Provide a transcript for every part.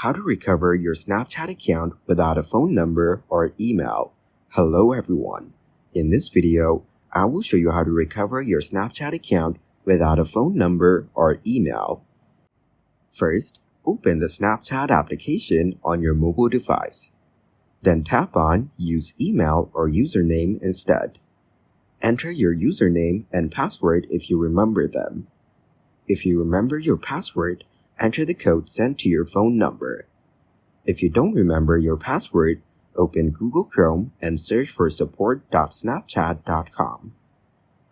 How to recover your Snapchat account without a phone number or email. Hello everyone. In this video, I will show you how to recover your Snapchat account without a phone number or email. First, open the Snapchat application on your mobile device. Then tap on Use Email or Username instead. Enter your username and password if you remember them. If you remember your password, enter the code sent to your phone number. If you don't remember your password, open Google Chrome and search for support.snapchat.com.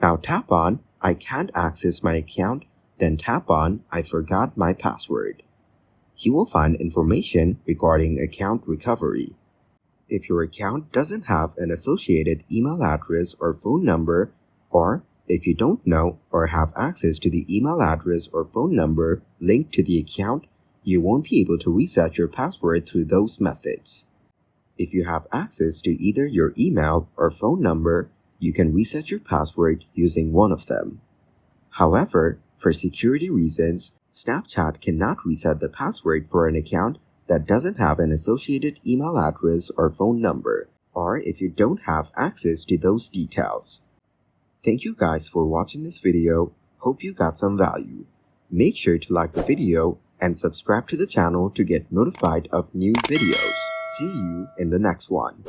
Now tap on I can't access my account, then tap on I forgot my password. You will find information regarding account recovery. If your account doesn't have an associated email address or phone number, or if you don't know or have access to the email address or phone number linked to the account, you won't be able to reset your password through those methods. If you have access to either your email or phone number, you can reset your password using one of them. However, for security reasons, Snapchat cannot reset the password for an account that doesn't have an associated email address or phone number, or if you don't have access to those details. Thank you guys for watching this video. Hope you got some value. Make sure to like the video and subscribe to the channel to get notified of new videos. See you in the next one.